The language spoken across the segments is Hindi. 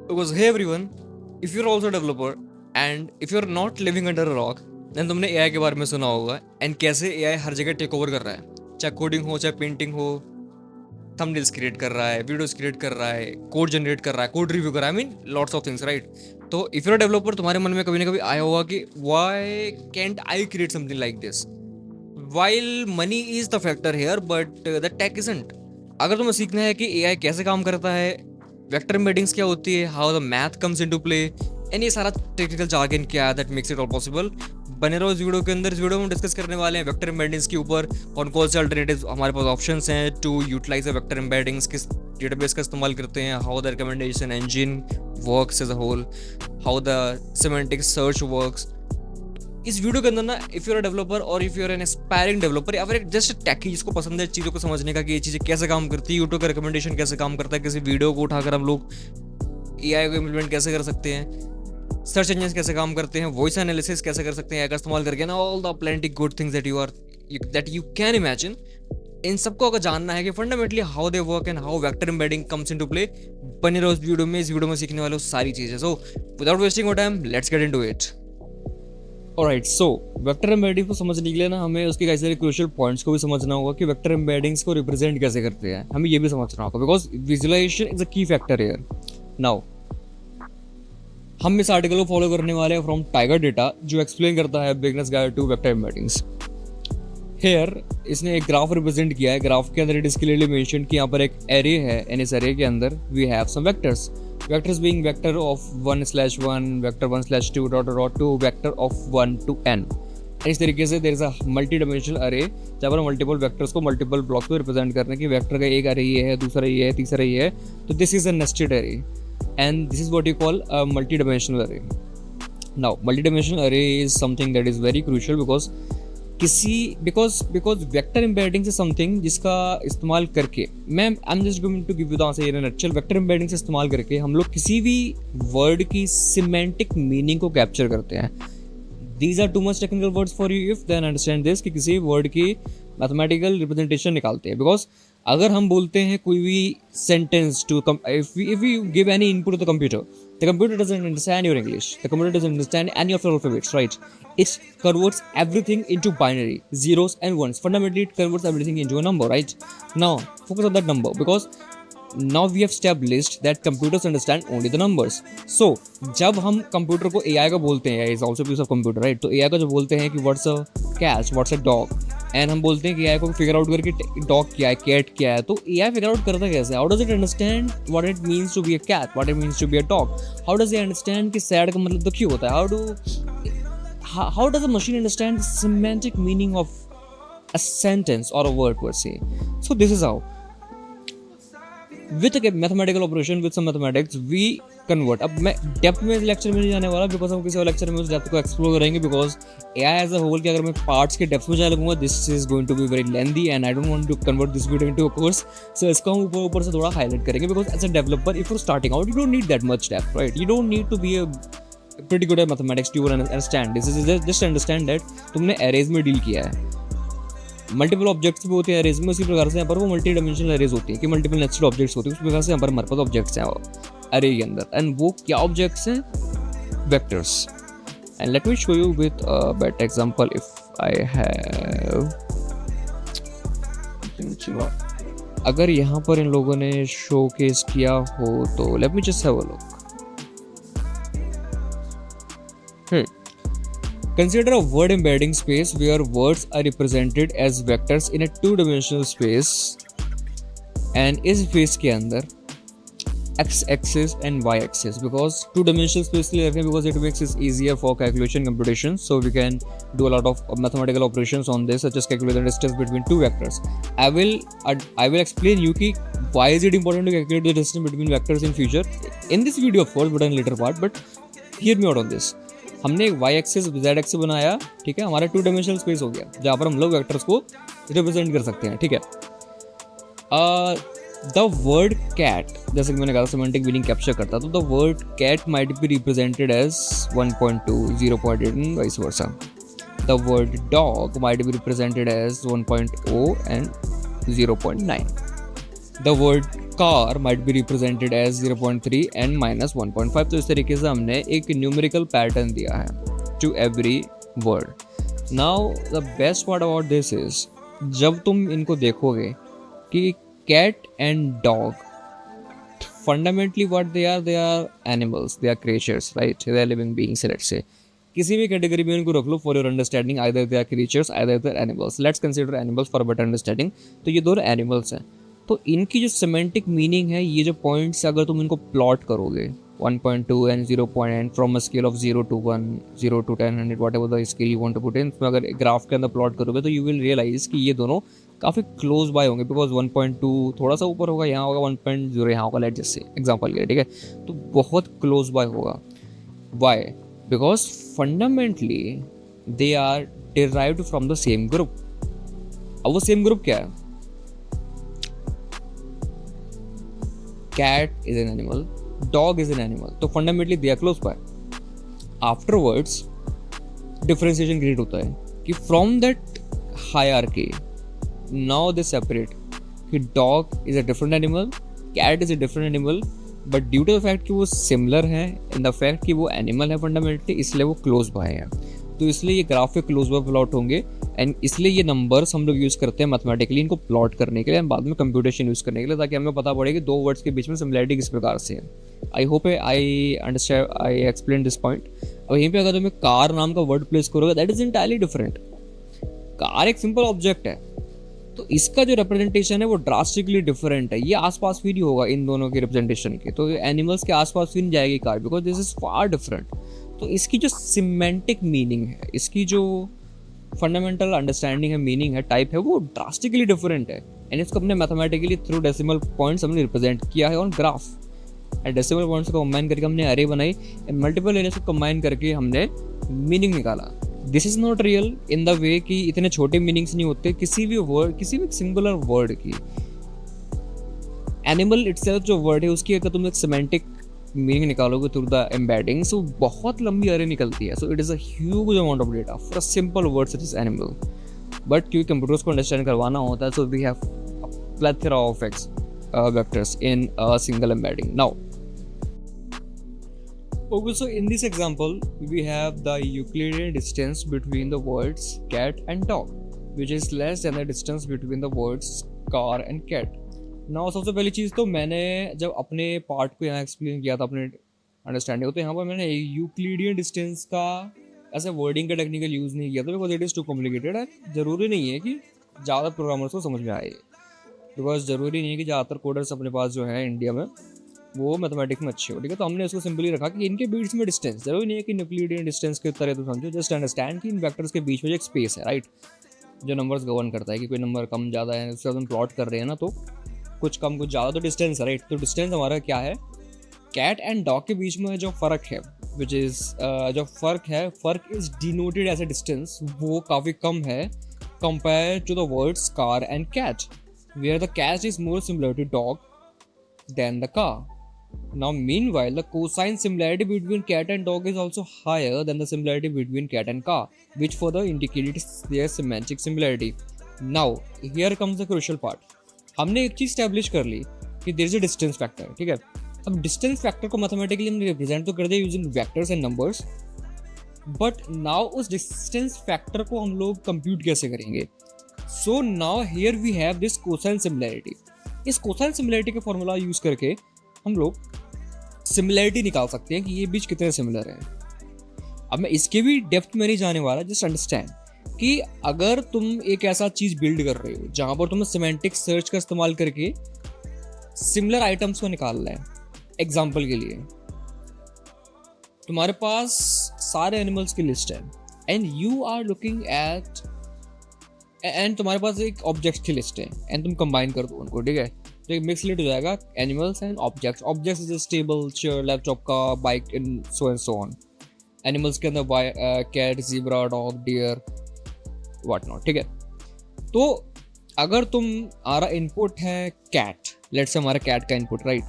Because hey everyone, if you're also a developer and if you're not living under a rock, then तुमने AI के बारे में सुना होगा एंड कैसे AI हर जगह टेक ओवर कर रहा है, चाहे कोडिंग हो चाहे पेंटिंग हो, थंबनेल्स क्रिएट कर रहा है, वीडियोस क्रिएट कर रहा है, कोड जनरेट कर रहा है, कोड रिव्यू कर रहा है, I mean lots of things right. तो इफ यूर अ डेवलपर, तुम्हारे मन में कभी ना कभी आया होगा कि why can't I create something like this. While money is the factor here but the tech isn't. अगर तुम्हें सीखना है कि AI कैसे काम करता है, वेक्टर एम्बेडिंग्स क्या होती है, how the math comes into play, and ये सारा टेक्निकल जार्गन क्या है that makes it all possible, बने रहो इस वीडियो के अंदर. इस वीडियो में हम डिस्कस करने वाले हैं वेक्टर एम्बेडिंग्स के ऊपर, कौन से अल्टरनेटिव हमारे पास ऑप्शंस हैं to utilise the vector embeddings, किस डेटाबेस का इस्तेमाल करते हैं, how the recommendation engine works as a whole, how the semantic search works. इस वीडियो के अंदर ना, इफ यूर अ डेवलपर और if you're an aspiring developer या फिर एक जस्ट टैकी जिसको पसंद है चीज़ों को समझने का कि ये चीज़ें कैसे काम करती है, यूट्यूब का रिकमेंडेशन कैसे काम करता है, किसी वीडियो को उठाकर हम लोग AI को इम्प्लीमेंट कैसे कर सकते हैं, सर्च इंजन कैसे काम करते हैं, वॉइस एनालिसिस कैसे कर सकते हैं AI का इस्तेमाल करके ना, all the plenty good things that you can imagine. इन सबको अगर जानना है कि fundamentally how they work and how vector embedding comes into play, बने रहो इस वीडियो में. इस वीडियो में सीखने वाले सारी चीज़ें. So without wasting time, let's get into it. Alright, so vector embedding को समझने के लिए ना हमें उसके कई सारे क्रूशियल पॉइंट्स को भी समझना होगा कि वेक्टर एम्बेडिंग्स को रिप्रेजेंट कैसे करते हैं. हमें ये भी समझना होगा बिकॉज विजुअलाइजेशन इज अ की फैक्टर हियर. नाउ हम इस आर्टिकल को फॉलो करने वाले हैं फ्रॉम टाइगर डेटा, जो एक्सप्लेन करता है beginner's guide to vector embeddings. Here इसने एक ग्राफ रिप्रेजेंट किया है. ग्राफ के अंदर इट इज क्लियरली मेंशन कि यहाँ पर एक एरे है एंड इस एरे के अंदर we have some vectors. Vectors being vector of 1/1, vector 1/2, to vector of 1 to n. इस तरीके से there is a multi-dimensional array जहाँ पर मल्टीपल वेक्टर्स को मल्टीपल ब्लॉक्स में रिप्रेजेंट करने की वेक्टर का एक अरे ये है, दूसरा ये है, तीसरा ये है. तो this is a nested array and this is what you call a multi-dimensional array. Now multi-dimensional array is something that is very crucial because vector embedding से समथिंग जिसका इस्तेमाल करके मैं I am just going to give you the answer in actual. Vector embedding से इस्तेमाल करके हम लोग किसी भी वर्ड की सिमेंटिक मीनिंग को कैप्चर करते हैं. These are too much technical words for you if then understand this, कि किसी वर्ड की मैथमेटिकल रिप्रेजेंटेशन निकालते हैं. बिकॉज अगर हम बोलते हैं कोई भी sentence to if you give any input to the computer doesn't understand your English, the computer doesn't understand any of your alphabets, right? It converts everything into binary, zeros and ones. Fundamentally, it converts everything into a number, right? Now, focus on that number because now we have established that computers understand only the numbers. So, जब हम कंप्यूटर को AI का बोलते हैं, AI is also a piece of computer, right? तो AI को जब बोलते हैं कि what's a cat, what's a dog, and हम बोलते हैं कि AI को फिगर आउट करके डॉग क्या है, कैट क्या है, तो AI फिगर आउट करता कैसे? How does it understand what it means to be a cat, what it means to be a dog? How does it understand कि सैड का मतलब दुखी होता है? How does a machine understand the semantic meaning of a sentence और a word per se? So this is how with mathematical operation with some mathematics we convert. अब मैं डेप्थ में इस लेक्चर में नहीं जाने वाला बिकॉज हम किसी और लेक्चर में उस डेप्थ को एक्सप्लोर करेंगे. Because AI as a whole कि अगर मैं पार्ट्स के डेप्थ में जाने लगूंगा, this is going to be very lengthy and I don't want to convert this video into a course. So इसको हम ऊपर से थोड़ा हाईलाइट करेंगे because as a developer if you starting out you don't need that much depth, right? You don't need to be a pretty good at mathematics to understand this. Is just understand that तुमने एरेज में डील किया है. मल्टीपल ऑब्जेक्ट्स भी होते हैं एरेज में, उसी प्रकार से यहाँ पर वो मल्टी डायमेंशनल एरेज होती है कि मल्टीपल नेस्टेड ऑब्जेक्ट्स होते हैं. उस प्रकार से यहाँ पर हमारे पास ऑब्जेक्ट्स हैं एरे के अंदर एंड वो क्या ऑब्जेक्ट्स हैं? Vectors. And let me show you with a better example. If I have, अगर यहाँ पर इन लोगों ने शोकेस किया हो तो let me just have a look. Consider a word embedding space where words are represented as vectors in a two-dimensional space and इस space के अंदर x-axis and y-axis because two-dimensional space के लिए रखें because it makes it easier for calculation computation, so we can do a lot of mathematical operations on this such as calculate the distance between two vectors. I will explain you कि why is it important to calculate the distance between vectors in future in this video of course but in later part, but hear me out on this. हमने एक वाई एक्सिस जेड एक्सिस बनाया, ठीक है, हमारा टू डायमेंशनल स्पेस हो गया जहाँ पर हम लोग वेक्टर्स को रिप्रेजेंट कर सकते हैं, ठीक है. द वर्ड कैट, जैसे कि मैंने कहा सिमेंटिक मीनिंग कैप्चर करता, तो the word cat might be represented as 1.2, 0.8 and vice versa. The word dog might be represented as 1.0 and 0.9. The word car might be represented as 0.3 and -1.5। तो इस तरीके से हमने एक न्यूमेरिकल पैटर्न दिया है to every word. Now the best part about this is, जब तुम इनको देखोगे कि cat and dog fundamentally what they are animals, they are creatures, right, they are living beings, let's say किसी भी कैटेगरी में इनको रख लो for your understanding, either they are creatures either they are animals. Let's consider animals for better understanding. तो ये दोनों एनिमल्स हैं, तो इनकी जो सिमेंटिक मीनिंग है, ये जो पॉइंट्स अगर तुम इनको प्लॉट करोगे 1.2 and 0 point from a scale of 0 to 1, 0 to 10, 100, whatever the scale you want to put in, अगर ग्राफ के अंदर प्लॉट करोगे तो यू विल रियलाइज कि ये दोनों काफ़ी क्लोज बाय होंगे, बिकॉज 1.2 थोड़ा सा ऊपर होगा, यहाँ होगा 1.0 यहाँ होगा, लेट जस्ट से एग्जांपल के लिए, ठीक है, तो बहुत क्लोज बाय होगा। Why? Because fundamentally they are derived from the same group. अब वो सेम ग्रुप क्या है? Cat is an animal, dog is an animal, तो fundamentally they are close by. Afterwards differentiation create होता है कि from that hierarchy now they separate कि dog is a different animal, cat is a different animal, but due to the fact कि वो similar है in the fact कि वो animal है fundamentally, इसलिए वो close by है। तो इसलिए ये ग्राफ के क्लोज बाय प्लॉट होंगे, एंड इसलिए ये नंबर्स हम लोग यूज़ करते हैं मैथमेटिकली इनको प्लॉट करने के लिए, बाद में कंप्यूटेशन यूज़ करने के लिए, ताकि हमें पता पड़े कि दो वर्ड्स के बीच में सिमिलरिटी किस प्रकार से है। I hope I understand, I explain this point. अब यहीं पे अगर तुम्हें कार नाम का वर्ड प्लेस करोगे, that is entirely different. Car एक सिंपल ऑब्जेक्ट है, तो इसका जो रिप्रेजेंटेशन है वो ड्रास्टिकली डिफरेंट है। ये आसपास भी नहीं होगा इन दोनों के रिप्रेजेंटेशन के, तो एनिमल्स के आसपास भी नहीं जाएगी car, because this is far different. तो इसकी जो सिमेंटिक मीनिंग है, इसकी जो फंडामेंटल अंडरस्टैंडिंग है, मीनिंग है, टाइप है, वो ड्रास्टिकली डिफरेंट है। एंड इसको हमने मैथमेटिकली थ्रू डेसिमल पॉइंट्स हमने रिप्रेजेंट किया है on graph. And decimal points को कंबाइन करके हमने अरे बनाई, एंड मल्टीपल एरियाज को कंबाइन करके हमने मीनिंग निकाला। This is not real in the way कि इतने छोटे मीनिंग्स नहीं होते किसी भी वर्ड, किसी भी सिंगुलर वर्ड की। एनिमल इटसेल्फ जो वर्ड है, उसकी अगर तुम एक सिमेंटिक मीनिंग निकालोगे थ्रू द एम्बेडिंग, सो बहुत लंबी अरे निकलती है। So it is a huge amount of data for a simple word such as animal. But क्योंकि कंप्यूटर्स को अंडरस्टैंड करवाना होता है, so we have plethora of X vectors in a single embedding. Now okay, so in this example we have the Euclidean distance between the words cat and dog, which is less than the distance between the words car and cat. Now सबसे पहली चीज़ तो मैंने जब अपने पार्ट को यहाँ एक्सप्लेन किया था अपने अंडरस्टैंडिंग, तो यहाँ पर मैंने यूक्लिडियन डिस्टेंस का ऐसे वर्डिंग का टेक्निकल यूज़ नहीं किया था, because it is too complicated है। ज़रूरी नहीं है कि ज़्यादा प्रोग्रामर्स को समझ में आए, बिकॉज ज़रूरी नहीं है कि ज़्यादातर कोडर्स अपने पास जो है इंडिया में वो मैथमेटिक्स में अच्छे हो, ठीक है। तो हमने इसको सिंपली रखा कि इनके बीच में डिस्टेंस जरूरी नहीं है कि न्यूक्लिडियन डिस्टेंस की तरह तो समझो, जस्ट अंडरस्टैंड कि इन वेक्टर्स के बीच में एक स्पेस है, राइट, जो नंबर्स गवर्न करता है कि कोई नंबर कम ज़्यादा है, उससे हम प्लॉट कर रहे हैं ना, तो कुछ कम कुछ ज़्यादा तो डिस्टेंस है, राइट। तो डिस्टेंस हमारा क्या है, कैट एंड डॉग के बीच में जो फ़र्क है, विच इज़ जो फ़र्क है, फ़र्क is denoted as a distance, वो काफ़ी कम है compare to the words car and cat, where the cat is more similar to dog than the car. Now, meanwhile, the cosine similarity between cat and dog is also higher than the similarity between cat and car, which further indicates their semantic similarity. Now, here comes the crucial part. हमने एक चीज़ establish कर ली कि there is a distance factor, ठीक है। अब distance factor को mathematically हमने represent तो कर दिया using vectors and numbers, but now उस distance factor को हम लोग compute कैसे करेंगे? So now here we have this cosine similarity. इस cosine similarity का formula use करके हम लोग सिमिलरिटी निकाल सकते हैं कि ये बीच कितने सिमिलर हैं। अब मैं इसके भी डेप्थ में नहीं जाने वाला, जस्ट अंडरस्टैंड कि अगर तुम एक ऐसा चीज़ बिल्ड कर रहे हो जहाँ पर तुम्हें सिमेंटिक सर्च का इस्तेमाल करके सिमिलर आइटम्स को निकालना है, एग्जाम्पल के लिए तुम्हारे पास सारे एनिमल्स की लिस्ट है and you are looking at, and तुम्हारे पास एक ऑब्जेक्ट की लिस्ट है एंड तुम कंबाइन कर दो उनको, ठीक है, तो एक मिक्स लिस्ट हो जाएगा animals and objects. Objects is table, chair, laptop का, bike and so on. Animals के अंदर cat, zebra, dog, deer, what not, ठीक है। तो अगर तुम्हारा इनपुट है कैट, लेट्स से हमारा कैट का इनपुट, राइट,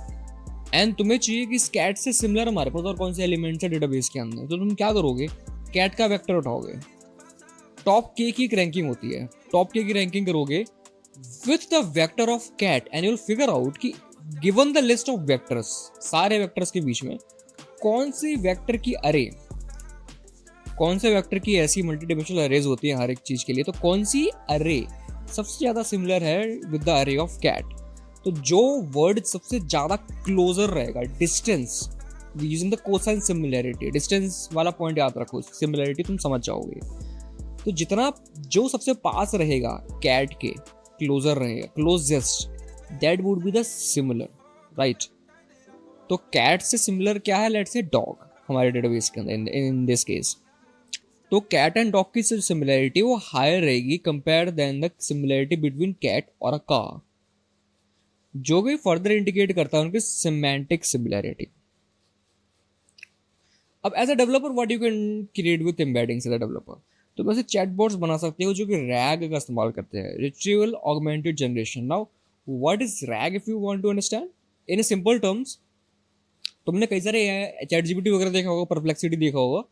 एंड तुम्हें चाहिए कि इस कैट से सिमिलर हमारे पास और कौन से एलिमेंट्स है डेटाबेस के अंदर, तो तुम क्या करोगे, कैट का वेक्टर उठाओगे। टॉप के की एक रैंकिंग होती है, टॉप के की रैंकिंग करोगे, with the vector of cat and you'll figure out कि given the list of vectors, सारे vectors के बीच में कौन सी वेक्टर की अरे, कौन से वेक्टर की ऐसी मल्टी डिमेंशनल अरेज होती है हर एक चीज के लिए, तो कौन सी अरे सबसे ज्यादा सिमिलर है विद द अरे ऑफ कैट। तो जो वर्ड सबसे ज्यादा क्लोजर रहेगा, distance using the cosine similarity, distance वाला पॉइंट याद रखो, सिमिलैरिटी तुम समझ जाओगे। तो जितना जो सबसे पास रहेगा कैट के, क्लोजर रहेगा, closest, that would be the similar, right. तो कैट से सिमिलर क्या है, लेट्स से डॉग हमारे डेटाबेस के अंदर इन दिस केस। तो कैट एंड डॉग की सिमिलैरिटी वो हायर रहेगी compare then the similarity between cat और अ कार, जो भी फर्दर इंडिकेट करता है उनकी सिमेंटिक सिमिलैरिटी। अब as a developer what you can create with embeddings as a developer, तो वैसे चैटबॉट्स बना सकते हो जो कि रैग का इस्तेमाल करते हैं, retrieval augmented generation. Now what is RAG if you want to understand in simple terms. तुमने कई सारे चैट जीपीटी वगैरह देखा होगा, परप्लेक्सिटी देखा होगा,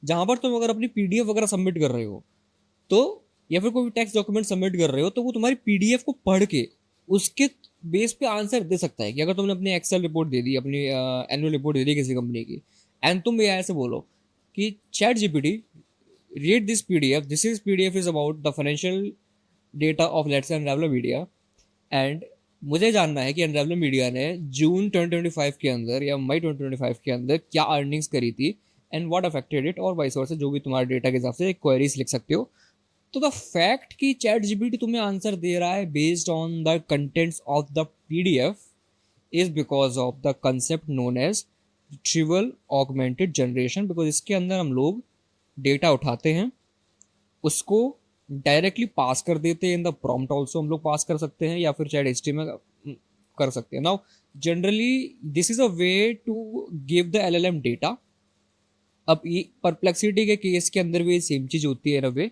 जहां पर तुम अगर अपनी पीडीएफ वगैरह सबमिट कर रहे हो तो, या फिर कोई टेक्स्ट डॉक्यूमेंट सबमिट कर रहे हो, तो वो तुम्हारी पीडीएफ को पढ़ के उसके बेस पे आंसर दे सकता है। कि अगर तुमने अपनी एक्सेल रिपोर्ट दे दी, अपनी एनुअल रिपोर्ट दे दी किसी कंपनी की, एंड तुम एआई से बोलो कि ChatGPT read this PDF, this is PDF is about the financial data of let's say अनरेवलर मीडिया, एंड मुझे जानना है कि अनरेवलर मीडिया ने जून 2025 के अंदर या मई 2025 के अंदर क्या अर्निंग्स करी थी एंड व्हाट अफेक्टेड इट, और वाइस वर्सा, जो भी तुम्हारे डेटा के हिसाब से क्वेरीज लिख सकते हो। तो द फैक्ट कि चैट जीपीटी तुम्हें आंसर दे रहा है based on the contents of the PDF is because of the concept known as retrieval augmented generation. Because इसके अंदर हम लोग डेटा उठाते हैं, उसको डायरेक्टली पास कर देते हैं, इन द प्रॉम्प्ट ऑल्सो हम लोग पास कर सकते हैं, या फिर चैट एचटीएमएल कर सकते हैं। Now generally this is a way to give the LLM data. अब ये परप्लेक्सिटी के केस के अंदर भी सेम चीज होती है रवे।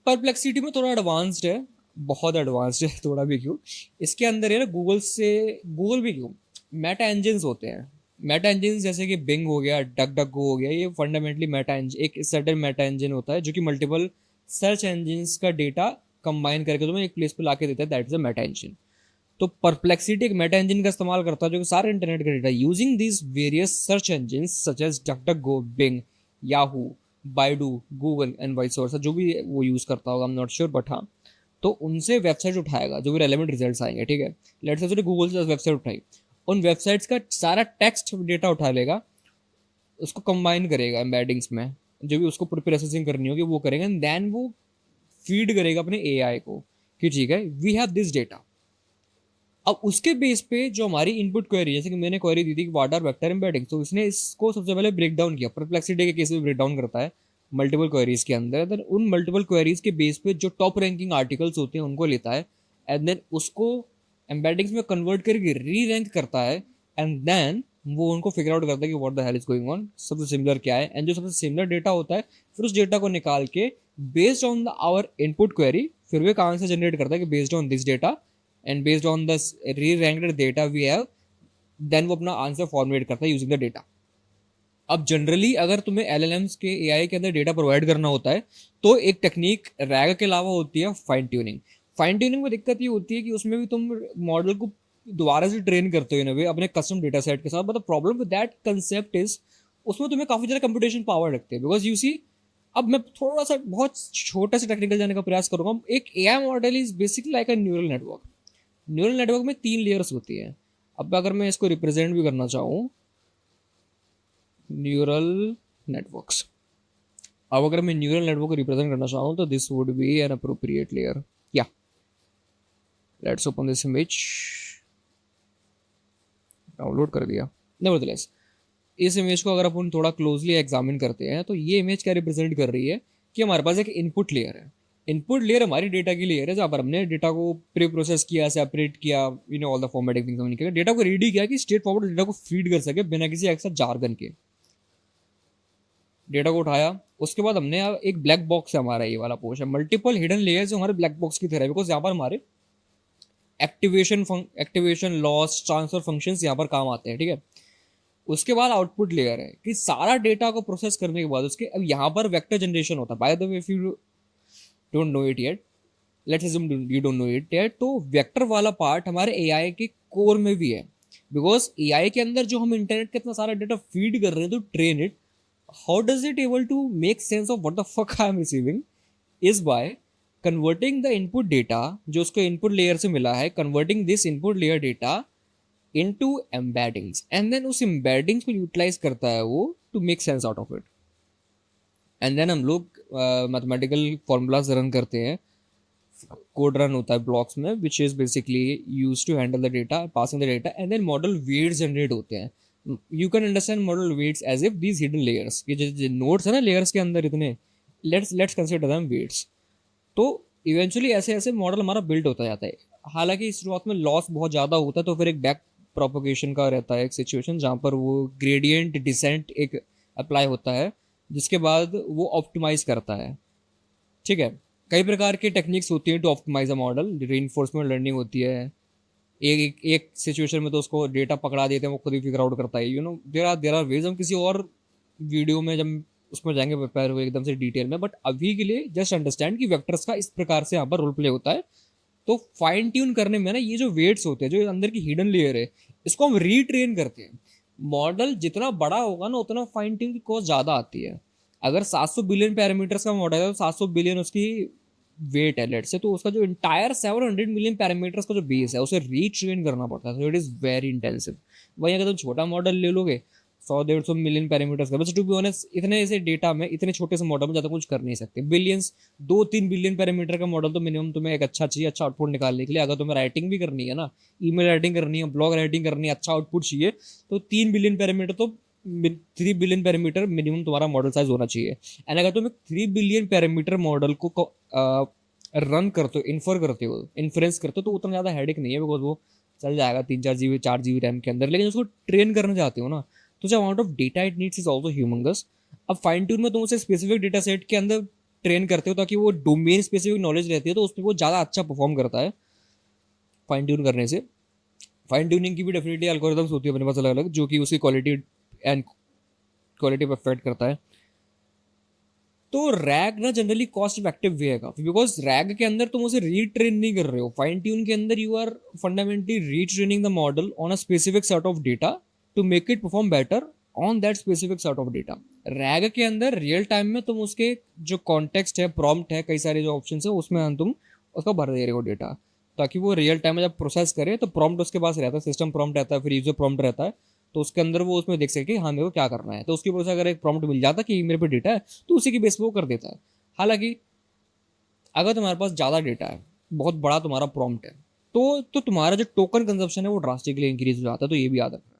परप्लेक्सिटी में थोड़ा एडवांस्ड है, बहुत एडवांस्ड है, थोड़ा भी क्यों, इसके अंदर है ना गूगल से, गूगल भी क्यों, मेटा इंजन्स होते हैं। मेटा इंजन जैसे कि बिंग हो गया, डक डक गो हो गया, ये फंडामेंटली मेटा इंजन, एक सर्टेन मेटा इंजन होता है जो कि मल्टीपल सर्च इंजन्स का डेटा कंबाइन करके तुम्हें एक प्लेस पे लाके देता है, that is a meta engine. तो परप्लेक्सिटी एक मेटा इंजन का इस्तेमाल करता है जो कि सारे इंटरनेट का data using this various search engine such as DuckDuckGo, Bing, Yahoo, Baidu, Google and vice versa, जो भी वो यूज करता होगा, I am not sure, but हाँ, तो उनसे वेबसाइट उठाएगा जो भी रेलेवेंट रिजल्ट्स आएंगे, ठीक है। लेट्स से गूगल से वेबसाइट उठाई, उन वेबसाइट्स का सारा टेक्स्ट डेटा उठा लेगा, उसको कंबाइन करेगा एम्बेडिंग्स में, जो भी उसको प्रोसेसिंग करनी होगी वो करेगा, एंड देन वो फीड करेगा अपने एआई को कि ठीक है वी हैव दिस डेटा। अब उसके बेस पे जो हमारी इनपुट क्वेरी, जैसे कि मैंने क्वेरी दी थी कि व्हाट आर वेक्टर एम्बेडिंग, तो इसने इसको सबसे पहले ब्रेक डाउन किया, परप्लेक्सिटी के केस में ब्रेक डाउन करता है मल्टीपल क्वेरीज के अंदर, देन उन मल्टीपल क्वेरीज के बेस पे जो टॉप रैंकिंग आर्टिकल्स होते हैं उनको लेता है, एंड देन उसको एम्बेडिंग्स में कन्वर्ट करके री रैंक करता है, एंड देन वो उनको फिगर आउट करता है कि what the hell is going on, सबसे सिमिलर क्या है, एंड जो सबसे सिमिलर डेटा होता है फिर उस डेटा को निकाल के based on the our input query फिर वो एक आंसर जनरेट करता है कि based on this data and based on the re-ranked data we have, then वो अपना आंसर फॉर्मुलेट करता है यूजिंग द डेटा। अब जनरली अगर तुम्हें एलएलएम्स के एआई के अंदर डेटा प्रोवाइड करना होता है तो एक टेक्निक रैग के अलावा होती है फाइन ट्यूनिंग। फाइन ट्यूनिंग में दिक्कत ये होती है कि उसमें भी तुम मॉडल को दोबारा से ट्रेन करते हो इन वे अपने कस्टम डेटा सेट के साथ, but the problem with that concept is उसमें तुम्हें काफी ज़्यादा कंप्यूटेशन पावर लगते हैं, बिकॉज यू सी, अब मैं थोड़ा सा बहुत छोटा सा टेक्निकल जाने का प्रयास करूंगा। एक AI model is basically like a neural network. Neural network में 3 लेयर्स होती है। अब अगर मैं इसको रिप्रेजेंट भी करना चाहूँ, न्यूरल नेटवर्क्स, अब अगर मैं न्यूरल नेटवर्क को रिप्रेजेंट करना चाहूँ तो this would be an appropriate layer. या let's open this image, download कर दिया। नेवरदलेस इस इमेज को अगर अपन थोड़ा क्लोजली एग्जामिन करते हैं तो ये इमेज क्या रिप्रेजेंट कर रही है कि हमारे पास एक इनपुट लेयर है। इनपुट लेयर हमारी डेटा की लेयर है जहाँ पर हमने डेटा को प्री प्रोसेस किया, सेपरेट किया, you know all the formatting things हमने किया, डेटा को रेडी किया कि स्ट्रेट फॉरवर्ड डेटा को फीड कर सके बिना किसी एक्स्ट्रा जार्गन के। डेटा को उठाया, उसके बाद हमने एक ब्लैक बॉक्स है हमारा ये वाला पोर्शन, मल्टीपल हिडन लेयर्स हमारे ब्लैक बॉक्स की तरह है, बिकॉज यहाँ पर हमारे एक्टिवेशन लॉस ट्रांसफर फंक्शंस यहाँ पर काम आते हैं, ठीक है। उसके बाद आउटपुट लेयर है कि सारा डेटा को प्रोसेस करने के बाद उसके अब यहाँ पर वेक्टर जनरेशन होता है। By the way if you don't know it yet, let's assume you don't know it यार, तो वेक्टर वाला पार्ट हमारे एआई के कोर में भी है, बिकॉज एआई के अंदर जो हम इंटरनेट का इतना सारा डेटा फीड कर रहे हैं तो train it, how does it able to make sense of what the fuck I am receiving, is by converting the input data जो उसको इनपुट लेयर से मिला है, converting this input layer data into embeddings, and then उस एम्बेडिंग्स को यूटिलाइज करता है वो to make sense out of it, and then हम लोग मैथमेटिकल फॉर्मूलाज रन करते हैं, कोड रन होता है ब्लॉक्स में which is basically use to handle the data, passing the data, and then model weights generate होते हैं. You can understand model weights as if these hidden layers, ये जो नोड्स है ना लेयर्स के अंदर इतने, लेट्स कंसिडर देम वेट्स. तो इवेंचुअली ऐसे ऐसे मॉडल हमारा बिल्ड होता जाता है. हालांकि शुरुआत में लॉस बहुत ज़्यादा होता है, तो फिर एक बैक प्रोपोगेशन का रहता है एक सिचुएशन जहाँ पर वो ग्रेडियंट डिसेंट एक अप्लाई होता है, जिसके बाद वो ऑप्टिमाइज करता है. ठीक है, कई प्रकार की टेक्निक्स होती हैं to optimize a model, reinforcement learning होती है, एक सिचुएशन में तो उसको डेटा पकड़ा देते हैं वो खुद ही फिगर आउट करता है, you know there are ways. हम किसी और वीडियो में जब उसमें जाएंगे प्रिपेयर हुए एकदम से डिटेल में, बट अभी के लिए जस्ट अंडरस्टैंड कि वेक्टर्स का इस प्रकार से यहाँ पर रोल प्ले होता है. तो फाइन ट्यून करने में ना ये जो वेट्स होते हैं, जो अंदर की हिडन लेयर है, इसको हम रीट्रेन करते हैं. मॉडल जितना बड़ा होगा ना उतना फाइन ट्यून की कॉस्ट ज़्यादा आती है. अगर 700 बिलियन पैरामीटर्स का मॉडल है तो 700 बिलियन उसकी वेट है लेट से, तो उसका जो इंटायर 700 मिलियन पैरामीटर्स का जो बेस है उसे रीट्रेन करना पड़ता है, so it is very intensive. वहीं अगर तुम छोटा मॉडल ले लोगे 100-150 मिलियन पैरामीटर्स का, बस टू बी ऑनेस्ट इतने ऐसे डेटा में इतने छोटे से मॉडल में ज़्यादा कुछ कर नहीं सकते. बिलियंस 2-3 बिलियन पैरामीटर का मॉडल तो मिनिमम तुम्हें एक अच्छा चाहिए, अच्छा आउटपुट निकालने के लिए. अगर तुम्हें राइटिंग भी करनी है ना, ईमेल राइटिंग करनी है, ब्लॉग राइटिंग करनी है, अच्छा आउटपुट चाहिए, तो 3 बिलियन पैरामीटर तो 3 बिलियन पैरामीटर मिनिमम तुम्हारा मॉडल साइज होना चाहिए. एंड अगर तुम 3 बिलियन पैरामीटर मॉडल को रन करते हो, इन्फर करते हो, इन्फ्रेंस करते हो, तो उतना ज़्यादा हेडेक नहीं है, बिकॉज वो चल जाएगा 3-4 GB 4 GB रैम के अंदर. लेकिन उसको ट्रेन करना चाहते हो ना, तो जो amount of data it needs is also humongous. अब फाइन ट्यून में तुम उसे स्पेसिफिक डेटा सेट के अंदर ट्रेन करते हो ताकि वो डोमेन स्पेसिफिक नॉलेज रहती है, तो उसमें वो ज़्यादा अच्छा परफॉर्म करता है फाइन ट्यून करने से. फाइन ट्यूनिंग की भी डेफिनेटली एल्गोरिथम्स होती है अपने पास अलग अलग, जो कि उसकी क्वालिटी पर अफेक्ट करता है. तो रैग ना जनरली कॉस्ट इफेक्टिव वे है काफी, बिकॉज रैग के अंदर तुम उसे रीट्रेन नहीं कर रहे हो. फाइन ट्यून के अंदर you are fundamentally retraining the model on a specific set of data to make it perform better on that specific set of data. RAG के अंदर रियल टाइम में तुम उसके जो कॉन्टेक्स्ट है, प्रॉम्प्ट है, कई सारे जो ऑप्शन है उसमें तुम उसका भर दे रहे हो डेटा, ताकि वो रियल टाइम में जब प्रोसेस करे तो प्रॉम्प्ट उसके पास रहता है, सिस्टम प्रॉम्प्ट रहता है, फिर यूजर प्रॉम्प्ट रहता है, तो उसके अंदर वो उसमें देख सके कि हाँ मेरे को क्या करना है. तो उसकी वजह से अगर एक प्रॉम्प्ट मिल जाता कि मेरे पे डेटा है, तो उसी की बेस पे वो कर देता है. हालांकि अगर तुम्हारे पास ज़्यादा डेटा है, बहुत बड़ा तुम्हारा प्रॉम्प्ट है, तो तुम्हारा जो टोकन कंजप्शन है वो ड्रास्टिकली इंक्रीज हो जाता है, तो ये भी याद रखना.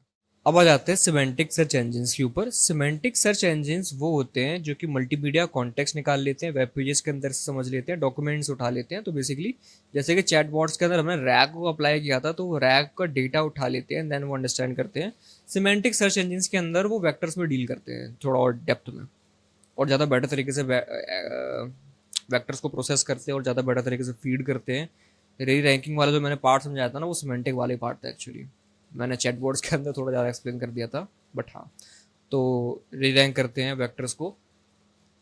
अब आ जाते हैं सिमेंटिक सर्च इंजिन्स के ऊपर. सिमेंटिक सर्च इंजिन्स वो होते हैं जो कि मल्टीमीडिया कॉन्टेक्स्ट निकाल लेते हैं, वेब पेजेस के अंदर से समझ लेते हैं, डॉक्यूमेंट्स उठा लेते हैं. तो बेसिकली जैसे कि चैट बॉट्स के अंदर हमने रैग को अप्लाई किया था, तो वो रैग का डेटा उठा लेते हैं, देन वो अंडरस्टैंड करते हैं. सिमेंटिक सर्च इंजिन्स के अंदर वो वेक्टर्स में डील करते हैं थोड़ा और डेप्थ में, और ज़्यादा बेटर तरीके से वेक्टर्स को प्रोसेस करते हैं और ज़्यादा बेटर तरीके से फीड करते हैं. री रैंकिंग वाला जो मैंने पार्ट समझाया था ना, वो सिमेंटिक वाले पार्ट था एक्चुअली. मैंने चैटबॉट्स के अंदर थोड़ा ज़्यादा एक्सप्लेन कर दिया था, बट हाँ. तो री रैंक करते हैं वेक्टर्स को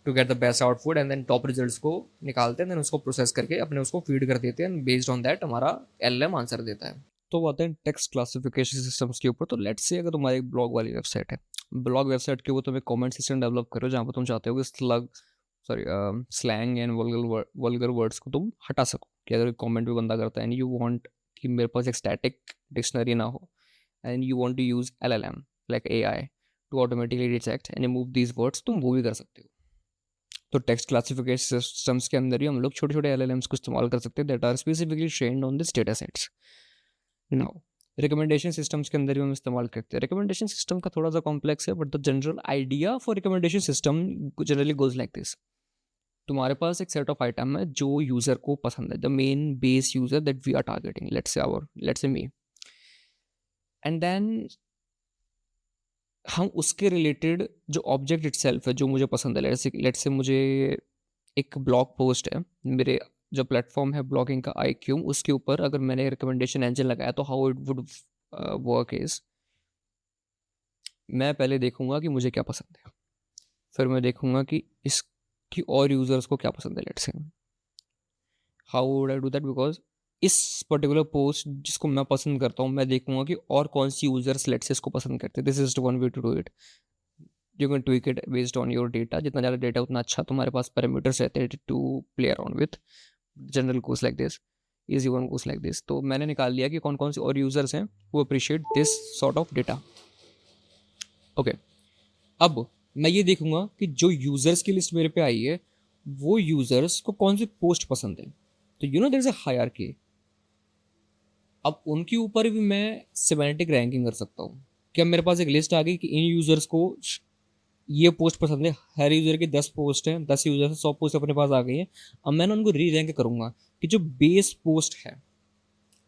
to get the best output, and then top results को निकालते हैं, देन उसको प्रोसेस करके अपने उसको फीड कर देते हैं, बेस्ड ऑन दैट हमारा एलएम आंसर देता है. तो आते हैं टेक्स्ट क्लासिफिकेशन सिस्टम्स के ऊपर. तो लेट्स से अगर तुम्हारी एक ब्लॉग वाली वेबसाइट है, ब्लॉग वेबसाइट के ऊपर तुम एक कमेंट सिस्टम डेवलप करो जहाँ पर तुम चाहते हो कि स्लैंग एंड वल्गर वर्ड्स को तुम हटा सको, कि अगर कमेंट भी बंदा करता है एंड यू वांट कि मेरे पास एक स्टैटिक डिक्शनरी ना हो, and you want to use LLM like AI to automatically detect and remove these words, तुम वो भी कर सकते हो. तो टेक्स्ट क्लासिफिकेशन सिस्टम्स के अंदर ही हम लोग छोटे छोटे LLMs को इस्तेमाल कर सकते हैं that are specifically trained on this data sets. Now recommendation systems के अंदर भी हम इस्तेमाल करते हैं. रिकमेंडेशन सिस्टम का थोड़ा सा कॉम्प्लेक्स है, but the general idea for recommendation system generally goes like this. तुम्हारे पास एक सेट ऑफ आइटम है जो यूजर को पसंद है, the main base user that we are targeting, let's say me, and then हम उसके रिलेटेड जो ऑब्जेक्ट इटसेल्फ है जो मुझे पसंद है, लेट्स से मुझे एक ब्लॉग पोस्ट है, मेरे जो प्लेटफॉर्म है ब्लॉगिंग का iQume, उसके ऊपर अगर मैंने रिकमेंडेशन इंजन लगाया तो how it would work is, मैं पहले देखूंगा कि मुझे क्या पसंद है, फिर मैं देखूंगा कि इसकी और यूज़र्स को क्या पसंद है. लेट्स से how would I do that? Because इस पर्टिकुलर पोस्ट जिसको मैं पसंद करता हूँ, मैं देखूंगा कि और कौन सी यूजर्स लेट से इसको पसंद करते हैं. This is one way to do it. You can tweak it based on your data. जितना ज़्यादा डेटा उतना अच्छा तुम्हारे पास पैरामीटर्स रहते हैं to play around with. General goes like this, easy one goes like this. तो मैंने निकाल लिया कि कौन कौन से और यूजर्स हैं वो appreciate this sort of data. Okay, अब मैं ये देखूंगा कि जो यूजर्स की लिस्ट मेरे पे आई है वो यूजर्स को कौन सी पोस्ट पसंद है. तो you know there is a hierarchy. अब उनके ऊपर भी मैं सिमेंटिक रैंकिंग कर सकता हूँ. कि अब मेरे पास एक लिस्ट आ गई कि इन यूजर्स को ये पोस्ट पसंद है. हर यूजर की 10 पोस्ट हैं, 10 यूजर से 100 पोस्ट अपने पास आ गई हैं. अब मैंने उनको री रैंक करूंगा कि जो बेस पोस्ट है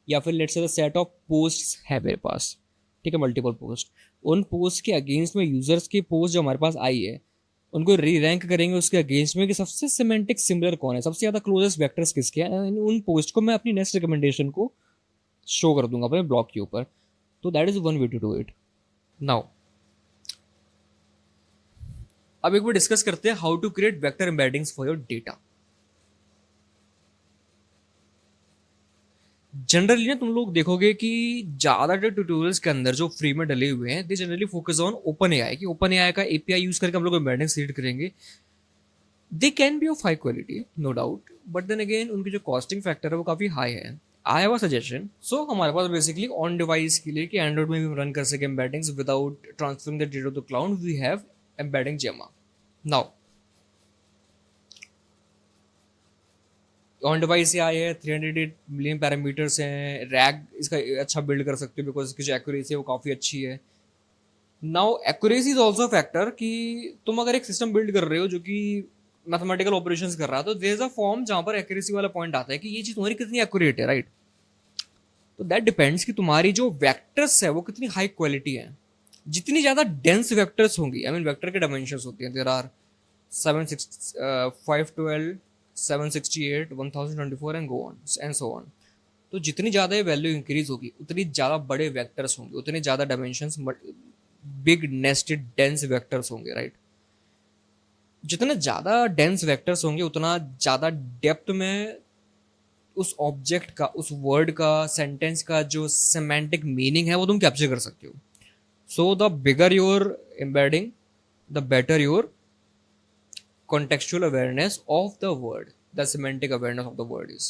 या फिर let's say set of post है मेरे पास, ठीक है, मल्टीपल पोस्ट, उन पोस्ट के अगेंस्ट में यूजर्स की पोस्ट जो हमारे पास आई है उनको री रैंक करेंगे उसके अगेंस्ट में कि सबसे सिमेंटिक सिमिलर कौन है, सबसे ज़्यादा क्लोजेस्ट वेक्टर्स किसके हैं. उन पोस्ट को मैं अपनी नेक्स्ट रिकमेंडेशन को शो कर दूंगा अपने ब्लॉग के ऊपर. तो that is one way to do it. Now अब एक बार डिस्कस करते हैं how to create vector embeddings for your data. Generally ना तुम लोग देखोगे कि ज़्यादातर ट्यूटोरियल्स के अंदर जो फ्री में डले हुए हैं they generally focus on OpenAI, कि ओपन एआई का एपीआई यूज करके हम लोग एम्बेडिंग्स क्रिएट करेंगे. They can be of high quality no doubt, but then again उनकी जो कॉस्टिंग फैक्टर है वो काफ़ी हाई है. I have a suggestion. सो हमारे पास बेसिकली ऑन डिवाइस के लिए कि एंड्रॉइड में भी हम रन कर सके embeddings without transferring the data to cloud, we have embedding Gemma. Now on device ये आए हैं, 308 मिलियन पैरामीटर्स हैं. रैग इसका अच्छा बिल्ड कर सकते हो बिकॉज इसकी जो एक्यूरेसी है वो काफ़ी अच्छी है. Now accuracy is also factor कि तुम अगर एक सिस्टम बिल्ड कर रहे हो जो कि मैथमेटिकल ऑपरेशंस कर रहा है तो देयर इज अ फॉर्म जहाँ पर एक्यूरेसी वाला पॉइंट आता है कि ये चीज़ तुम्हारी कितनी एक्यूरेट है, राइट. तो दैट डिपेंड्स कि तुम्हारी जो वेक्टर्स है वो कितनी हाई क्वालिटी है. जितनी ज़्यादा डेंस वेक्टर्स होंगी, आई मीन वेक्टर के डायमेंशंस होती हैं, there are 7 6 512 768 1024 and go on and so on. तो जितनी ज़्यादा ये वैल्यू इंक्रीज होगी उतनी ज़्यादा बड़े वेक्टर्स होंगे, उतने ज़्यादा dimensions, big nested dense vectors होंगे, राइट. जितने ज़्यादा डेंस वेक्टर्स होंगे उतना ज़्यादा डेप्थ में उस ऑब्जेक्ट का, उस वर्ड का, सेंटेंस का जो सेमेंटिक मीनिंग है वो तुम कैप्चर कर सकते हो. So the bigger your embedding the better your contextual awareness of the word, the semantic awareness of the word is.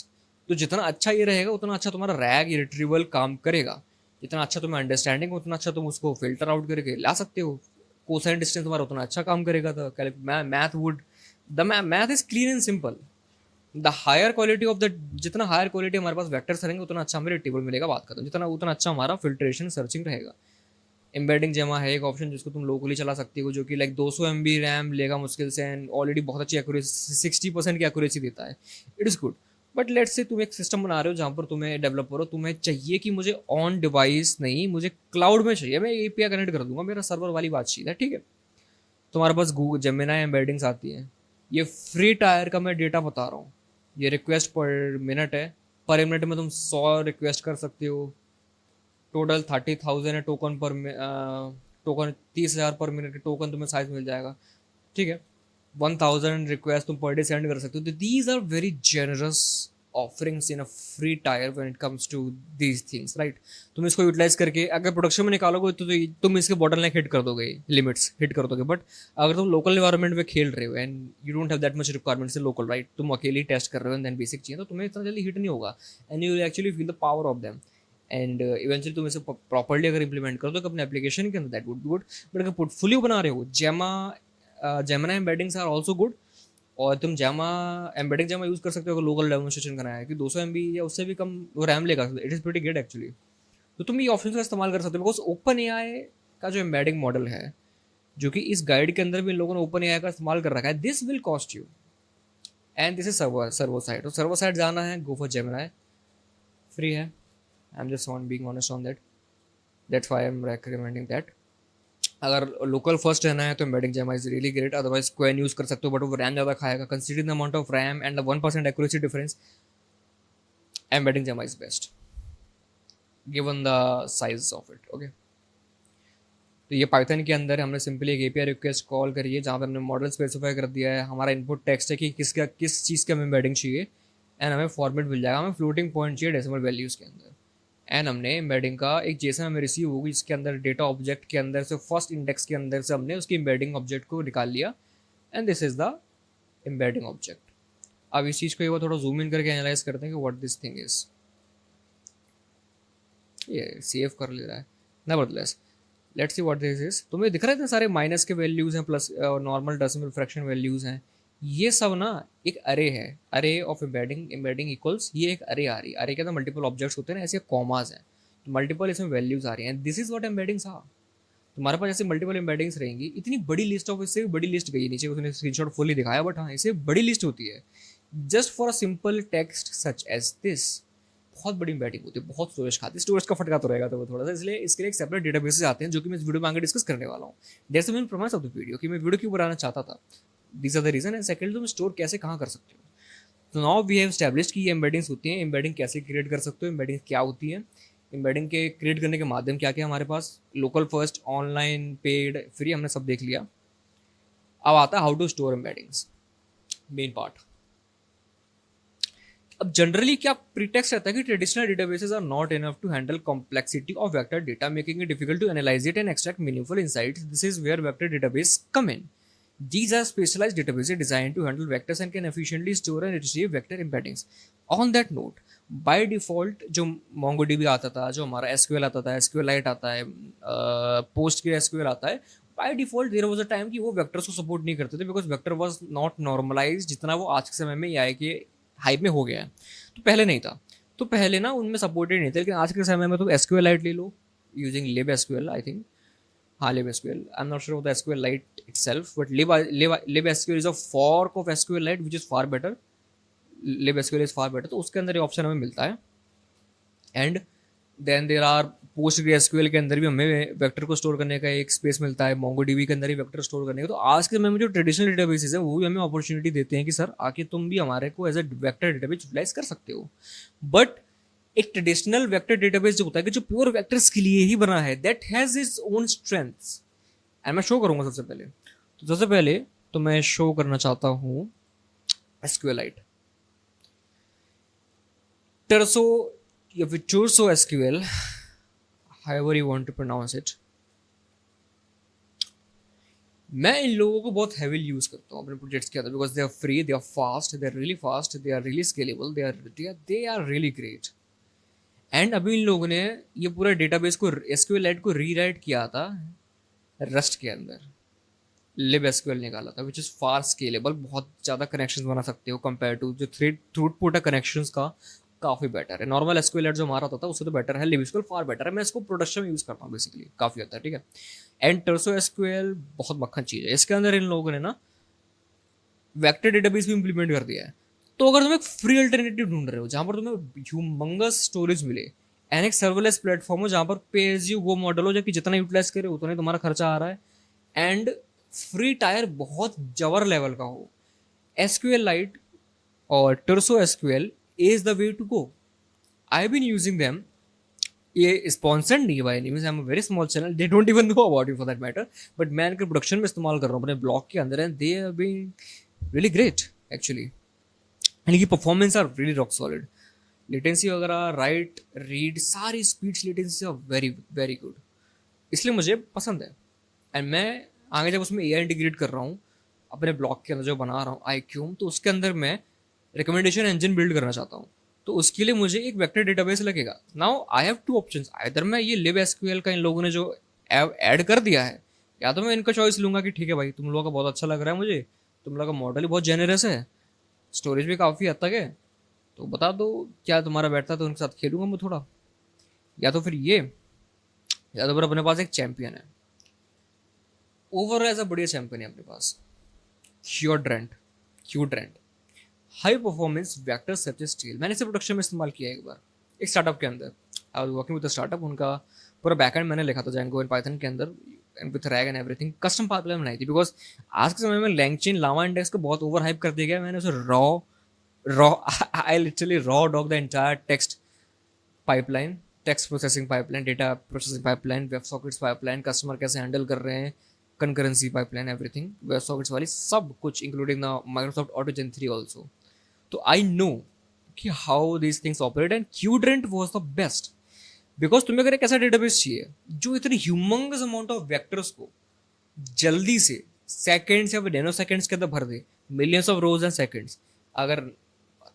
तो जितना अच्छा ये रहेगा उतना अच्छा तुम्हारा रैग रिट्रीवल काम करेगा. जितना अच्छा तुम्हें अंडरस्टैंडिंग उतना अच्छा तुम उसको फिल्टर आउट करके ला सकते हो. कोसाइन डिस्टेंस तुम्हारा उतना अच्छा काम करेगा. तो math would the math is clean and simple. The higher quality of the, जितना हायर क्वालिटी हमारे पास वेक्टर्स रहेंगे उतना अच्छा हमें रिट्रीवल मिलेगा. बात करता हूँ जितना उतना अच्छा हमारा फिल्ट्रेशन सर्चिंग रहेगा. एम्बेडिंग जेमा है एक ऑप्शन जिसको तुम लोकली चला सकती हो जो कि लाइक 200 MB रैम लेगा मुश्किल से एंड ऑलरेडी बहुत अच्छी एक्यूरेसी 60% की एक्यूरेसी देता है. It is good. But let's say तुम एक सिस्टम बना रहे हो जहाँ पर तुम्हें डेवलपर हो, तुम्हें चाहिए कि मुझे ऑन डिवाइस नहीं, मुझे क्लाउड में चाहिए, मैं एपीआई कनेक्ट कर दूंगा, मेरा सर्वर वाली बातचीत है, ठीक है. तुम्हारे पास गूगल जेमिनाई एम्बेडिंग्स आती हैं. ये फ्री टायर का मैं डेटा बता रहा हूँ. ये रिक्वेस्ट पर मिनट है. पर मिनट में तुम 100 रिक्वेस्ट कर सकते हो. टोटल 30,000 है टोकन पर, टोकन 30,000 पर मिनट टोकन तुम्हें साइज मिल जाएगा, ठीक है. 1,000 रिक्वेस्ट तुम पर डे सेंड कर सकते हो. तो these are very generous offerings in a free tier when it comes to these things, right. तुम इसको यूटिलाइज करके अगर प्रोडक्शन में निकालोगे तो तुम इसके बॉटल नेक हिट कर दोगे, लिमिट्स हिट कर दोगे. बट अगर तुम लोकल इन्वायरमेंट में खेल रहे हो and you don't have that much requirements in local, right, तुम अकेले टेस्ट कर रहे हो एंड देन बेसिक चाहिए, तो तुम्हें इतना जल्दी हिट नहीं होगा and you actually feel the power of them. And eventually तुम इसे प्रॉपरली अगर इंप्लीमेंट कर दो अपने एप्लीकेशन के अंदर, दैट वुड गुड. बट अगर पोर्टफोलियो बना रहे हो, Gemini embeddings are also good. और तुम एम्बेडिंग जेमा यूज़ कर सकते हो अगर लोकल डेमोन्स्ट्रेशन करना है कि 200 MB या उससे भी कम वो रैम लेगा. It is pretty good actually. तो तुम ये ऑप्शन का इस्तेमाल कर सकते हो बिकॉज ओपन एआई का जो एम्बेडिंग मॉडल है जो कि इस गाइड के अंदर भी इन लोगों ने ओपन एआई का इस्तेमाल कर रखा है, this will cost you and this is server side. तो सर्वर साइड जाना है, गो फॉर जेमिनी, फ्री है. I am just on being honest on that. That's why I am recommending that. अगर लोकल फर्स्ट रहना है तो embedding Gemma is really great. Otherwise Qwen use कर सकते हो बट वो रैम ज़्यादा खाएगा. Considering the amount of RAM and the 1% accuracy difference, embedding Gemma is best given the size of it. Okay, तो ये पाइथन के अंदर हमने सिंपली एक एपीआई रिक्वेस्ट कॉल करी है जहाँ पे हमने मॉडल स्पेसिफाई कर दिया है. हमारा इनपुट टेक्स्ट है कि किस चीज़ का हमें एम्बेडिंग चाहिए एंड हमें फॉर्मेट मिल जाएगा, हमें फ्लोटिंग पॉइंट चाहिए डेसिमल वैल्यूज़ के अंदर। एंड हमने एम्बेडिंग का एक जेसन हमें रिसीव होगी जिसके अंदर डेटा ऑब्जेक्ट के अंदर से फर्स्ट इंडेक्स के अंदर से हमने उसकी एम्बेडिंग ऑब्जेक्ट को निकाल लिया, and this is the embedding object. अब इस चीज़ को एक बार थोड़ा जूम इन करके एनालाइज करते हैं कि व्हाट दिस थिंग इज। ये सेव कर ले रहा है nevertheless. Let's see what this is. तुम्हें दिख रहा है इतने सारे माइनस के वैल्यूज हैं, plus normal decimal fraction values हैं। ये सब ना एक अरे है, अरे ऑफ एम्बेडिंग, एम्बेडिंग इक्वल्स ये एक अरे आ रही है। अरे के अंदर मल्टीपल ऑब्जेक्ट्स होते हैं ना, ऐसे कॉमास हैं, तो मल्टीपल इसमें वैल्यूज आ रही हैं। This is what embeddings are. तुम्हारे पास ऐसे मल्टीपल एम्बेडिंग्स रहेंगी, इतनी बड़ी लिस्ट ऑफ, इससे भी बड़ी लिस्ट गई नीचे, उसने स्क्रीनशॉट फुली दिखाया, बट हाँ इससे बड़ी लिस्ट होती है just for a simple text such as this. बहुत बड़ी बैटिंग होती है, बहुत स्टोरेज खाती है, स्टोरेज का फटका तो रहेगा तो वो थोड़ा सा, इसलिए इसके लिए एक सेपरेट डेटाबेसेस आते हैं जो कि मैं इस वीडियो में आगे डिस्कस करने वाला हूँ। That's the main promise of the video कि मैं वीडियो क्यों बनाना चाहता था। These are the reason. And second, तुम स्टोर कैसे कहाँ कर सकते हो। तो नाउ वी हैव एस्टैब्लिश्ड कि ये एम्बेडिंग्स होती हैं। एम्बेडिंग कैसे क्रिएट कर सकते हो, एम्बेडिंग क्या होती है, एम्बेडिंग के क्रिएट करने के माध्यम क्या क्या हमारे पास, local first, online, paid, free, हमने सब देख लिया। अब आता है how to store embeddings, main part. अब जनरली क्या प्रीटेक्स्ट रहता है कि traditional databases are not enough to handle complexity of vector data, making it difficult to analyze it and extract meaningful insights. This is where vector database come in. These are specialized databases designed to handle vectors and can efficiently store and retrieve vector embeddings. On that note, by default जो MongoDB आता था, जो हमारा SQL आता था, SQLite आता है, PostgreSQL आता है, by default there was a time कि वो वेक्टर्स को सपोर्ट नहीं करते थे, because vector was not normalize जितना वो आज के समय में AI के हाइप में हो गया है। तो पहले नहीं था, तो पहले ना उनमें सपोर्टेड नहीं थे, लेकिन आज के समय में तो SQLite ले लो यूजिंग libSQL, आई थिंक, हाँ libSQL, I'm not sure of the SQLite itself, but libSQL is a fork of SQLite which is far better. libSQL is far better, तो उसके अंदर ये ऑप्शन हमें मिलता है। And then there are PostgreSQL के अंदर भी हमें वेक्टर को स्टोर करने का एक स्पेस मिलता है, MongoDB के अंदर ही वेक्टर स्टोर करने का। तो आज के समय में जो ट्रेडिशनल डेटाबेसेस है वो भी हमें अपॉर्चुनिटी देते हैं कि सर आके तुम भी हमारे को as a vector database utilize कर सकते हो। बट एक ट्रेडिशनल वेक्टर डेटाबेस जो होता है कि जो प्योर वेक्टर्स के लिए ही बना है, that has its own strengths. And मैं शो करूंगा सबसे पहले, तो सबसे पहले तो मैं शो करना चाहता हूँ SQLite, Terso या फिर Turso SQL, however you want to pronounce it। मैं इन लोगों को बहुत हैवीली यूज करता हूँ अपने प्रोजेक्ट्स के अंदर, because they are free, they are fast, they are really fast, they are really scalable, they are really great. And अभी इन लोगों ने ये पूरा डेटाबेस को, SQLite को रीराइट किया था रस्ट के अंदर, libSQL निकाला था, विच इज़ फार स्केलेबल, बहुत ज़्यादा कनेक्शंस बना सकते हो कंपेयर टू जो थ्रूपुट है कनेक्शंस का, काफ़ी बेटर है। नॉर्मल SQLite जो हमारा होता था उससे तो बेटर है, libSQL फार बेटर है। मैं इसको प्रोडक्शन में यूज़ करता हूँ बेसिकली, काफ़ी आता है, ठीक है। एंड Terso SQL बहुत मक्खन चीज़ है। इसके अंदर इन लोगों ने ना वेक्टर डेटाबेस भी इंप्लीमेंट कर दिया है। तो अगर तुम एक फ्री अल्टरनेटिव ढूंढ रहे हो जहाँ पर तुम्हें ह्यूमंगस स्टोरेज मिले, एंड एक सर्वलेस प्लेटफॉर्म हो जहाँ पर पे एज यू गो मॉडल हो, जबकि जितना यूटिलाइज करे उतना ही तुम्हारा खर्चा आ रहा है, एंड फ्री टायर बहुत जबर लेवल का हो, SQLite और Terso SQL is the way to go. I've been using them. ये स्पॉन्सर्ड नहीं है by any means, I am a very small channel, they don't even know about you for that matter, but मैं इनके प्रोडक्शन में इस्तेमाल कर रहा हूँ अपने ब्लॉग के अंदर, and they have been really great actually. And की performance are really rock solid, latency वगैरह, राइट, रीड, सारी speeds latency are very very good, इसलिए मुझे पसंद है। एंड मैं आगे जब उसमें AI इंटीग्रेट कर रहा हूँ अपने ब्लॉग के अंदर जो बना रहा हूँ iQume, तो उसके अंदर मैं रिकमेंडेशन इंजन बिल्ड करना चाहता हूँ, तो उसके लिए मुझे एक वेक्टर डेटाबेस लगेगा। Now I have two options, either मैं ये libSQL का इन लोगों ने जो ऐड कर दिया है, या तो मैं इनका चॉइस लूंगा कि ठीक है भाई तुम लोगों का बहुत अच्छा लग रहा है मुझे, तुम लोगों का मॉडल ही बहुत जेनरस है, स्टोरेज भी काफ़ी हद तक है, तो बता दो क्या तुम्हारा बैठता है तो उनके साथ खेलूंगा मैं थोड़ा, या तो फिर ये, या तो फिर अपने पास एक चैंपियन है, ओवरऑल ऐसा बढ़िया चैंपियन है अपने पास, Qdrant high performance vector search still. मैंने इसे प्रोडक्शन में इस्तेमाल किया है एक बार एक स्टार्टअप के अंदर। I was working with the startup, उनका पूरा बैकएंड मैंने लिखा था Django एंड पाइथन के अंदर, and with rag and everything, custom pipeline बनाई थी, बिकॉज आज के समय में LangChain लावा इंडेक्स को बहुत ओवर हाइप कर दिया गया। मैंने उसे raw I literally raw dog the entire text pipeline, text processing pipeline, data processing pipeline, web sockets pipeline, customer कैसे हैंडल कर रहे हैं, concurrency pipeline, everything web sockets वाली सब कुछ, including the Microsoft auto Gen 3 also. तो आई नो कि how this things operate, and Qdrant was the best because तुम्हें अगर एक ऐसा डेटाबेस चाहिए जो इतनी ह्यूमंगस अमाउंट ऑफ वेक्टर्स को जल्दी से सेकेंड्स या नैनो सेकेंड्स के अंदर भर दे, millions of rows and seconds. अगर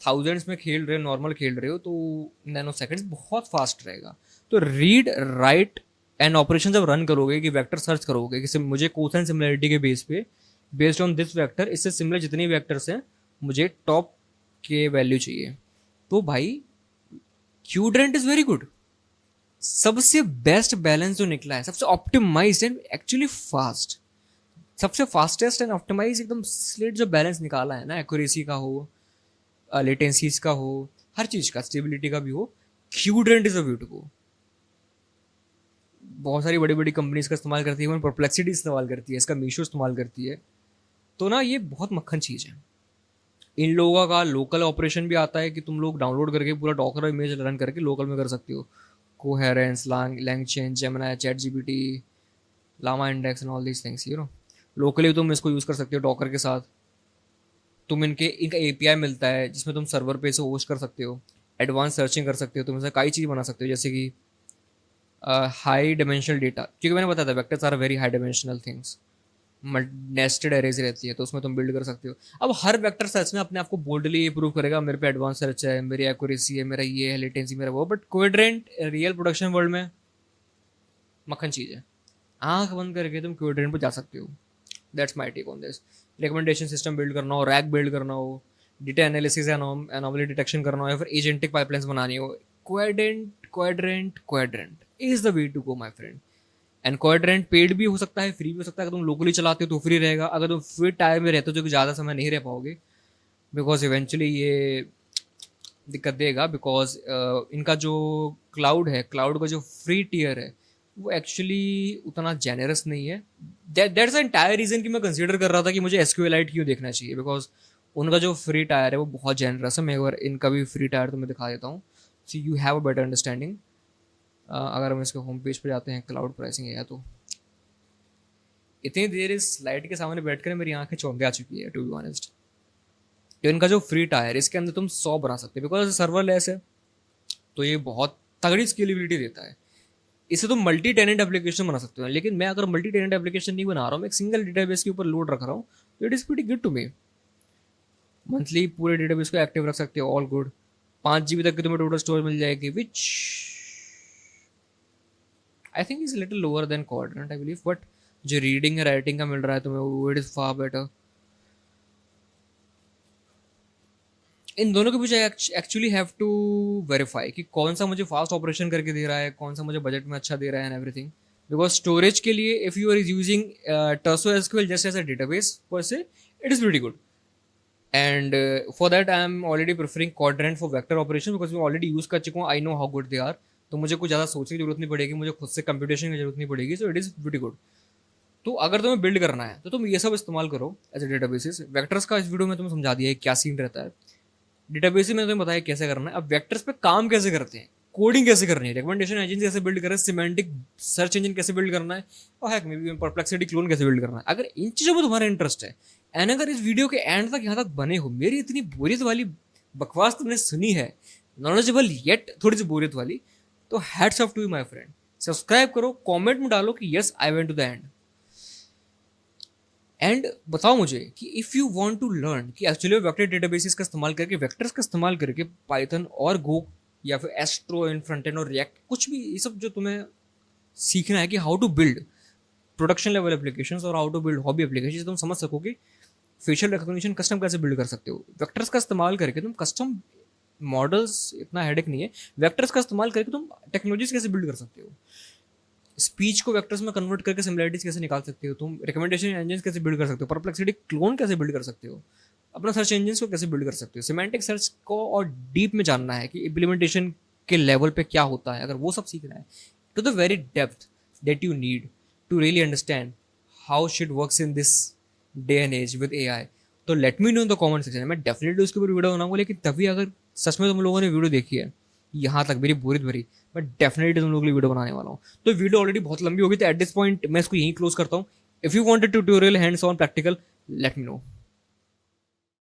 थाउजेंड्स में खेल रहे हो, नॉर्मल खेल रहे हो, तो नैनो सेकेंड्स बहुत फास्ट रहेगा। तो रीड राइट एंड ऑपरेशन जब रन करोगे कि वेक्टर सर्च करोगे कि मुझे कोसाइन सिमिलरिटी के बेस पे, बेस्ड ऑन दिस वेक्टर, इससे सिमिलर जितने वेक्टर्स हैं मुझे टॉप के वैल्यू चाहिए, तो भाई क्यूड्रेंट इज वेरी गुड। सबसे बेस्ट बैलेंस जो निकला है, सबसे ऑप्टिमाइज्ड एंड एक्चुअली फास्ट, सबसे फास्टेस्ट एंड ऑप्टिमाइज एकदम स्लेट जो बैलेंस निकाला है ना, एक्यूरेसी का हो, लेटेंसीज का हो, हर चीज का, स्टेबिलिटी का भी हो, क्यूड्रेंट इज अ वे टू गो। बहुत सारी बड़ी बड़ी कंपनी इसका इस्तेमाल करती है, परप्लेक्सिटी इस्तेमाल करती है इसका, मीशो इस्तेमाल करती है। तो ना ये बहुत मक्खन चीज़ है। इन लोगों का लोकल ऑपरेशन भी आता है कि तुम लोग डाउनलोड करके पूरा डॉकर इमेज रन करके लोकल में कर सकते हो। Coherence, LangChain, Gemini, ChatGPT, Llama index and all these things, you know, locally तुम इसको यूज़ कर सकते हो डॉकर के साथ। तुम इनका एपीआई मिलता है जिसमें तुम सर्वर पे से होस्ट कर सकते हो, एडवांस सर्चिंग कर सकते हो, तुम इससे कई चीज़ बना सकते हो, जैसे कि हाई डायमेंशनल डेटा, क्योंकि मैंने बताया था vectors are very high dimensional things, nested arrays रहती है, तो उसमें तुम बिल्ड कर सकते हो। अब हर वेक्टर सर्च में अपने आप को बोल्डली प्रूव करेगा मेरे पे एडवांस सर्च है, मेरी एक्यूरेसी है, मेरा ये है, लेटेंसी मेरा वो, but coherent real production world में मक्खन चीज़ है। आंख बंद करके तुम कोहेरेंट पर जा सकते हो। That's my take on this. Recommendation system build करना हो, रैक बिल्ड करना हो, डेटा एनालिसिस एनोमली डिटेक्शन करना हो, या फिर एजेंटिक पाइपलाइंस बनानी हो, Qdrant is the way to go my friend. And Qdrant paid भी हो सकता है, फ्री भी हो सकता है। अगर तुम लोकली चलाते हो तो फ्री रहेगा, अगर तुम फ्री टाइम में रहते हो जो कि ज़्यादा समय नहीं रह पाओगे, बिकॉज इवेंचुअली ये दिक्कत देगा, बिकॉज इनका जो क्लाउड है, क्लाउड का जो फ्री टीयर है वो एक्चुअली उतना जेनरस नहीं है। दैट्स एंटायर रीज़न कि मैं कंसिडर कर रहा था कि मुझे एसक्यूएलाइट क्यों देखना चाहिए, बिकॉज उनका जो फ्री टायर है वो बहुत जेनरस है। मैं एक बार इनका भी फ्री टायर तो मैं दिखा देता हूँ, so you have a better understanding. अगर हम इसके होम पेज पर जाते हैं, क्लाउड प्राइसिंग है, तो इतनी देर इस स्लाइड के सामने बैठकर मेरी आंखें चौंधे आ चुकी है, टू बी ऑनेस्ट। तो इनका जो फ्री टायर, इसके अंदर तुम 100 बना सकते हो, बिकॉज सर्वरलेस है, तो ये बहुत तगड़ी स्केलेबिलिटी देता है। इसे तुम मल्टी टेनेंट एप्लीकेशन बना सकते हो, लेकिन मैं अगर मल्टी टेनेंट एप्लीकेशन नहीं बना रहा हूँ, मैं एक सिंगल डेटाबेस के ऊपर लोड रख रहा हूँ, तो it is pretty good to me. Monthly पूरे डेटाबेस को एक्टिव रख सकते हो, ऑल गुड। 5 GB तक की तुम्हें टोटल स्टोरेज मिल जाएगी, which I think is little lower than Qdrant, I believe, but जो रीडिंग है, राइटिंग का मिल रहा है तुम्हें, वो इट इज़ फार बेटर। इन दोनों के पीछे एक्चुअली हैव टू वेरीफाई कि कौन सा मुझे फास्ट ऑपरेशन करके दे रहा है, कौन सा मुझे बजट में अच्छा दे रहा है, एंड एवरीथिंग। बिकॉज स्टोरेज के लिए if you are using Turso SQL just as a database पर से, it is pretty good. And for that I am already preferring Qdrant for vector operation, because मैं ऑलरेडी यूज कर चुका हूँ, I know how good they are. तो मुझे कुछ ज़्यादा सोचने की जरूरत नहीं पड़ेगी, मुझे खुद से कंप्यूटेशन की जरूरत नहीं पड़ेगी, सो इट इज़ प्रीटी गुड। तो अगर तुम्हें बिल्ड करना है तो तुम ये सब इस्तेमाल करो एज ए डेटाबेसिस। वेक्टर्स का इस वीडियो में तुम्हें समझा दिया है क्या सीन रहता है, डेटाबेस में तुम्हें बताया कैसे करना है। अब वेक्टर्स पे काम कैसे करते हैं, कोडिंग कैसे करनी है, रिकमेंडेशन इंजन कैसे बिल्ड करें, सिमेंटिक सर्च इंजन कैसे बिल्ड करना है, और hack may be perplexity clone कैसे बिल्ड करना है। अगर इन चीज़ों में तुम्हारा इंटरेस्ट है, एंड अगर इस वीडियो के एंड तक यहाँ तक बने हो, मेरी इतनी बोरियत वाली बकवास तुमने सुनी है, नॉलेजेबल येट थोड़ी सी बोरियत वाली, तो hats off to you my friend. Subscribe करो, कमेंट में डालो कि yes I went to the end, and बताओ मुझे कि if you want to learn कि एक्चुअली वेक्टर डेटाबेसिस का इस्तेमाल करके, वेक्टर्स का इस्तेमाल करके पाइथन और गो या फिर एस्ट्रो इन फ्रंट एंड और रिएक्ट, कुछ भी ये सब जो तुम्हें सीखना है कि how to build production level applications और how to build hobby application, तुम समझ सको कि फेशियल रिकॉग्निशन कस्टम कैसे बिल्ड कर सकते हो। वेक्टर्स का इस्तेमाल करके तुम कस्टम मॉडल्स, इतना हेडेक नहीं है, वेक्टर्स का इस्तेमाल करके तुम टेक्नोलॉजीज कैसे बिल्ड कर सकते हो, स्पीच को वेक्टर्स में कन्वर्ट करके सिमिलरिटीज कैसे निकाल सकते हो, तुम रिकमेंडेशन इंजन कैसे बिल्ड कर सकते हो, परप्लेक्सिटी क्लोन कैसे बिल्ड कर सकते हो, अपना सर्च इंजन को कैसे बिल्ड कर सकते हो, सिमेंटिक सर्च को और डीप में जानना है कि इम्प्लीमेंटेशन के लेवल पे क्या होता है, अगर वो सब सीखना है to the very depth that you need to really understand how shit works in this day and age with AI, तो let me know in the comment section. मैं डेफिनेटली उसके ऊपर वीडियो बनाऊंगा, लेकिन तभी अगर सच में तुम लोगों ने वीडियो देखी है यहाँ तक मेरी बोरियत भरी, मैं डेफिनेटली तुम लोगों के लिए वीडियो बनाने वाला हूँ। तो वीडियो ऑलरेडी बहुत लंबी होगी, तो एट दिस पॉइंट मैं इसको यहीं क्लोज करता हूँ। If you wanted tutorial hands on practical, late me no.